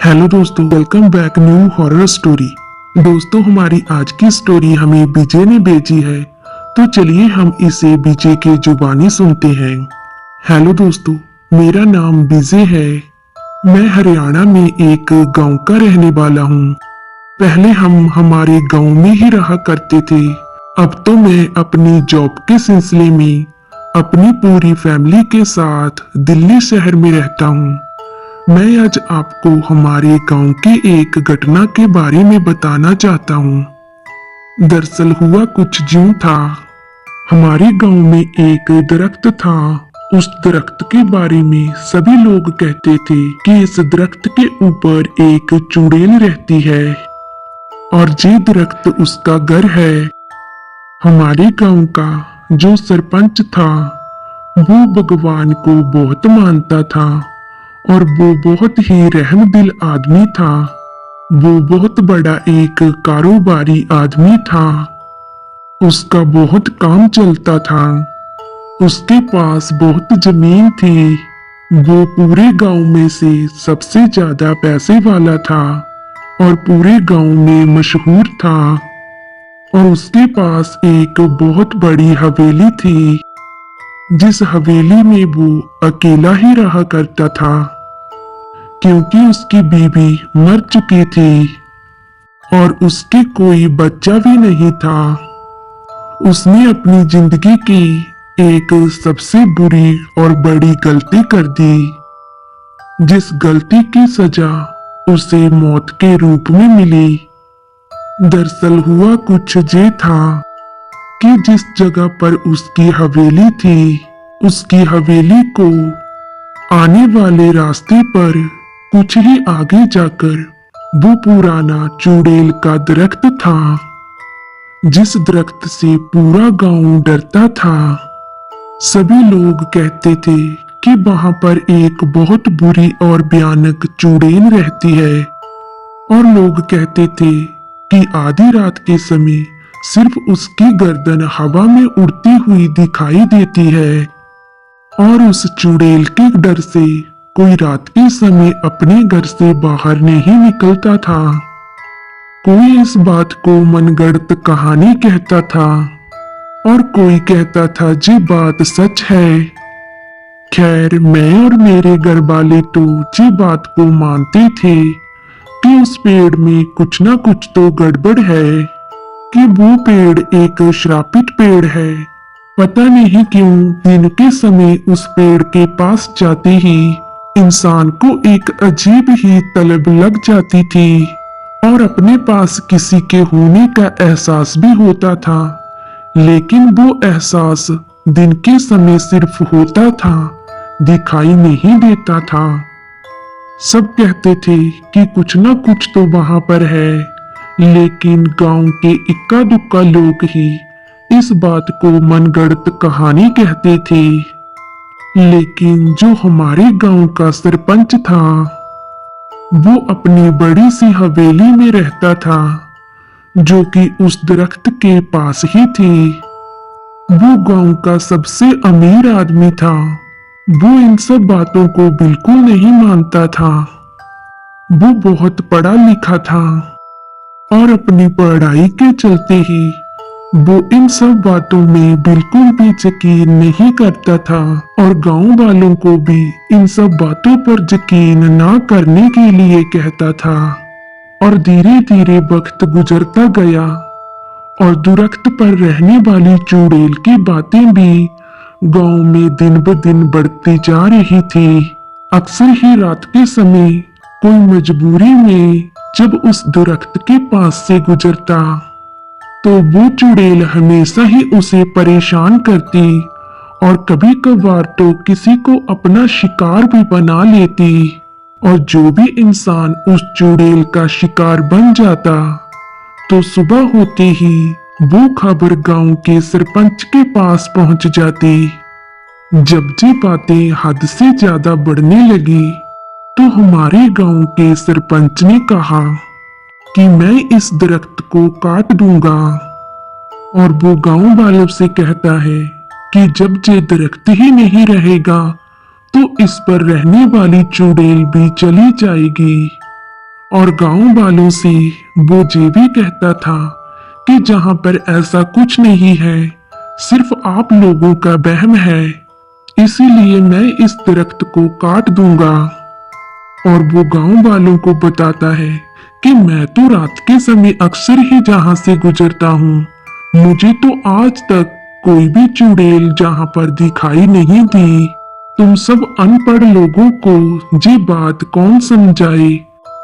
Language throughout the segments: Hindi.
हेलो दोस्तों, welcome back new horror story. दोस्तों, हमारी आज की स्टोरी हमें विजय ने भेजी है, तो चलिए हम इसे विजय के जुबानी सुनते हैं। हेलो दोस्तों, मेरा नाम विजय है। मैं हरियाणा में एक गांव का रहने वाला हूँ। पहले हम हमारे गांव में ही रहा करते थे। अब तो मैं अपनी जॉब के सिलसिले में अपनी पूरी फैमिली के साथ दिल्ली शहर में रहता हूँ। मैं आज आपको हमारे गांव के एक घटना के बारे में बताना चाहता हूँ। दरअसल हुआ कुछ यूं था। हमारे गांव में एक दरख्त था। उस दरख्त के बारे में सभी लोग कहते थे कि इस दरख्त के ऊपर एक चुड़ैल रहती है और ये दरख्त उसका घर है। हमारे गांव का जो सरपंच था वो भगवान को बहुत मानता था और वो बहुत ही रहमदिल आदमी था। वो बहुत बड़ा एक कारोबारी आदमी था। उसका बहुत काम चलता था। उसके पास बहुत जमीन थी। वो पूरे गांव में से सबसे ज्यादा पैसे वाला था और पूरे गांव में मशहूर था। और उसके पास एक बहुत बड़ी हवेली थी, जिस हवेली में वो अकेला ही रहा करता था, क्योंकि उसकी बीवी मर चुकी थी और उसके कोई बच्चा भी नहीं था। उसने अपनी जिंदगी की एक सबसे बुरी और बड़ी गलती कर दी, जिस गलती की सजा उसे मौत के रूप में मिली। दरअसल हुआ कुछ ये था कि जिस जगह पर उसकी हवेली थी, उसकी हवेली को आने वाले रास्ते पर कुछ ही आगे जाकर वो पुराना चुड़ैल का दरख्त था, जिस दरख्त से पूरा गांव डरता था। सभी लोग कहते थे कि वहां पर एक बहुत बुरी और भयानक चुड़ैल रहती है और लोग कहते थे कि आधी रात के समय सिर्फ उसकी गर्दन हवा में उड़ती हुई दिखाई देती है और उस चुड़ैल के डर से कोई रात के समय अपने घर से बाहर नहीं निकलता था। कोई इस बात को मनगढ़ंत कहानी कहता था और कोई कहता था ये बात सच है। खैर, मैं और मेरे घर वाले तो ये बात को मानते थे कि उस पेड़ में कुछ ना कुछ तो गड़बड़ है, कि वो पेड़ एक श्रापित पेड़ है। पता नहीं क्यों दिन के समय उस पेड़ के पास जाते ही इंसान को एक अजीब ही तलब लग जाती थी और अपने पास किसी के होने का एहसास भी होता था, लेकिन वो एहसास दिन के समय सिर्फ होता था, दिखाई नहीं देता था। सब कहते थे कि कुछ ना कुछ तो वहां पर है, लेकिन गांव के इक्का दुक्का लोग ही इस बात को मनगढ़ंत कहानी कहते थे। लेकिन जो हमारे गांव का सरपंच था, वो अपनी बड़ी सी हवेली में रहता था, जो कि उस दरख्त के पास ही थी। वो गांव का सबसे अमीर आदमी था। वो इन सब बातों को बिल्कुल नहीं मानता था। वो बहुत पढ़ा लिखा था और अपनी पढ़ाई के चलते ही वो इन सब बातों में बिल्कुल भी यकीन नहीं करता था और गांव वालों को भी इन सब बातों पर यकीन ना करने के लिए कहता था। और धीरे धीरे वक्त गुजरता गया और दरख्त पर रहने वाली चुड़ैल की बातें भी गांव में दिन ब दिन बढ़ती जा रही थी। अक्सर ही रात के समय कोई मजबूरी में जब उस दरख्त के पास से गुजरता तो वो चुड़ैल हमेशा ही उसे परेशान करती और कभी कभार तो किसी को अपना शिकार भी बना लेती। और जो भी इंसान उस चुड़ैल का शिकार बन जाता तो सुबह होते ही वो खबर गांव के सरपंच के पास पहुंच जाती। जब ये बातें हद से ज्यादा बढ़ने लगी तो हमारे गांव के सरपंच ने कहा कि मैं इस दरख्त को काट दूंगा। और वो गांव वालों से कहता है कि जब ये दरख्त ही नहीं रहेगा तो इस पर रहने वाली चुड़ैल भी चली जाएगी। और गांव वालों से वो ये भी कहता था कि जहां पर ऐसा कुछ नहीं है, सिर्फ आप लोगों का वहम है, इसीलिए मैं इस दरख्त को काट दूंगा। और वो गांव वालों को बताता है कि मैं तो रात के समय अक्सर ही जहां से गुजरता हूँ, मुझे तो आज तक कोई भी चुड़ैल जहां पर दिखाई नहीं दी। तुम सब अनपढ़ लोगों को ये बात कौन समझाए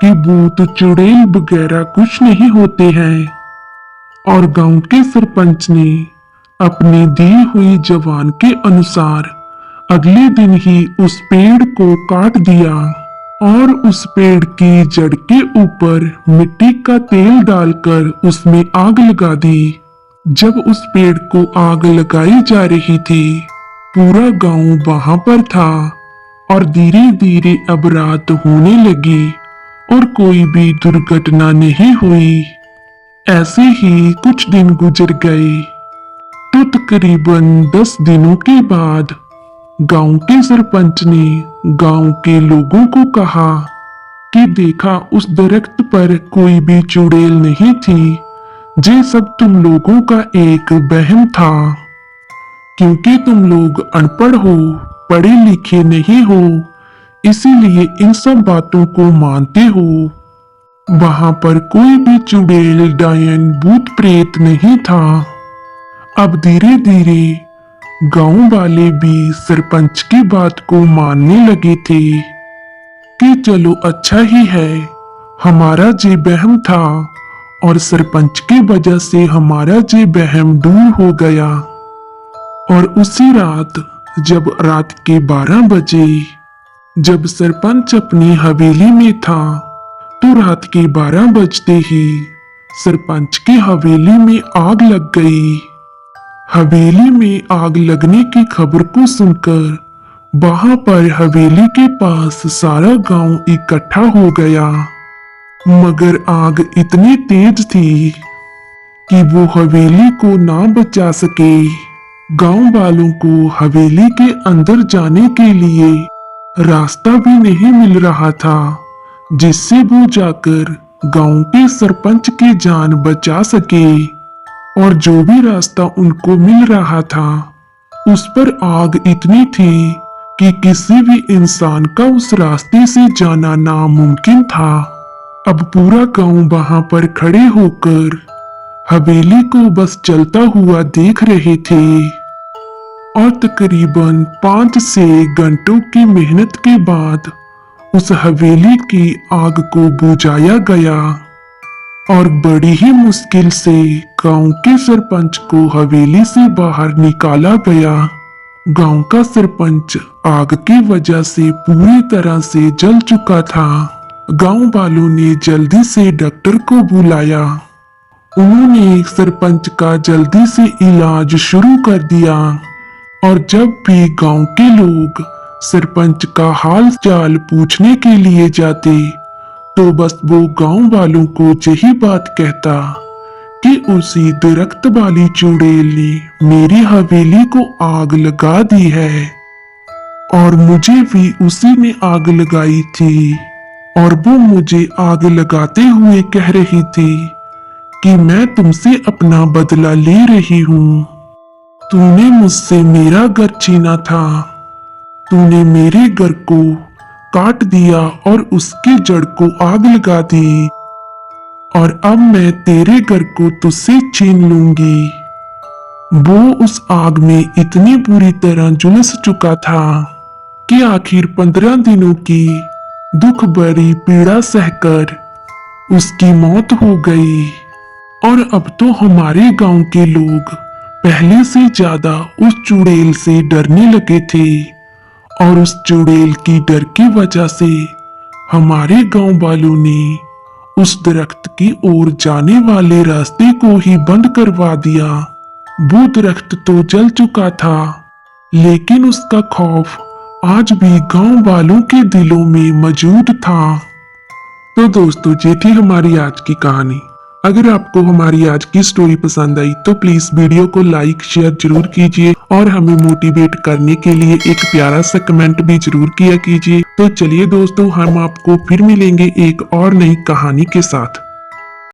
कि भूत चुड़ैल वगैरह कुछ नहीं होते हैं। और गांव के सरपंच ने अपनी दी हुई जवान के अनुसार अगले दिन ही उस पेड़ को काट दिया और उस पेड़ की जड़ के ऊपर मिट्टी का तेल डालकर उसमें आग लगा दी। जब उस पेड़ को आग लगाई जा रही थी, पूरा गांव वहां पर था और धीरे धीरे अब रात होने लगी और कोई भी दुर्घटना नहीं हुई। ऐसे ही कुछ दिन गुजर गए तो तकरीबन 10 दिनों के बाद गांव के सरपंच ने गांव के लोगों को कहा कि देखा उस दरख्त पर कोई भी चुड़ैल नहीं थी, ये सब तुम लोगों का एक वहम था, क्योंकि तुम लोग अनपढ़ हो, पढ़े लिखे नहीं हो, इसीलिए इन सब बातों को मानते हो। वहां पर कोई भी चुड़ैल डायन भूत प्रेत नहीं था। अब धीरे धीरे गांव वाले भी सरपंच की बात को मानने लगे थे कि चलो अच्छा ही है, हमारा जे वहम था और सरपंच की वजह से हमारा जे वहम दूर हो गया। और उसी रात जब रात के 12 बजे जब सरपंच अपनी हवेली में था, तो रात के 12 बजते ही सरपंच की हवेली में आग लग गई। हवेली में आग लगने की खबर को सुनकर वहां पर हवेली के पास सारा गांव इकट्ठा हो गया, मगर आग इतनी तेज थी कि वो हवेली को ना बचा सके। गांव वालों को हवेली के अंदर जाने के लिए रास्ता भी नहीं मिल रहा था, जिससे वो जाकर गांव के सरपंच की जान बचा सके। और जो भी रास्ता उनको मिल रहा था, उस पर आग इतनी थी कि किसी भी इंसान का उस रास्ते से जाना नामुमकिन था। अब पूरा गांव वहां पर खड़े होकर हवेली को बस चलता हुआ देख रहे थे। और तकरीबन 5-6 घंटों की मेहनत के बाद उस हवेली की आग को बुझाया गया और बड़ी ही मुश्किल से गांव के सरपंच को हवेली से बाहर निकाला गया। गांव का सरपंच आग की वजह से पूरी तरह से जल चुका था। गांव वालों ने जल्दी से डॉक्टर को बुलाया। उन्होंने सरपंच का जल्दी से इलाज शुरू कर दिया। और जब भी गांव के लोग सरपंच का हाल चाल पूछने के लिए जाते, तो बस वो गांव वालों को यही बात कहता कि उसी दरख्त वाली चुड़ैल ने मेरी हवेली को आग लगा दी है और मुझे भी उसी ने आग लगाई थी। और वो मुझे आग लगाते हुए कह रही थी कि मैं तुमसे अपना बदला ले रही हूँ। तूने मुझसे मेरा घर छीना था, तूने मेरे घर को काट दिया और उसकी जड़ को आग लगा दी, और अब मैं तेरे घर को तुझसे छीन लूंगी। वो उस आग में इतनी बुरी तरह झुलस चुका था कि आखिर 15 दिनों की दुख भरी पीड़ा सहकर उसकी मौत हो गई। और अब तो हमारे गांव के लोग पहले से ज्यादा उस चुड़ैल से डरने लगे थे, और उस चुड़ैल की डर की वजह से हमारे गांव वालों ने उस दरख्त की ओर जाने वाले रास्ते को ही बंद करवा दिया। वो दरख्त तो जल चुका था, लेकिन उसका खौफ आज भी गांव वालों के दिलों में मौजूद था। तो दोस्तों, ये थी हमारी आज की कहानी। अगर आपको हमारी आज की स्टोरी पसंद आई तो प्लीज वीडियो को लाइक शेयर जरूर कीजिए और हमें मोटिवेट करने के लिए एक प्यारा सा कमेंट भी जरूर किया कीजिए। तो चलिए दोस्तों, हम आपको फिर मिलेंगे एक और नई कहानी के साथ।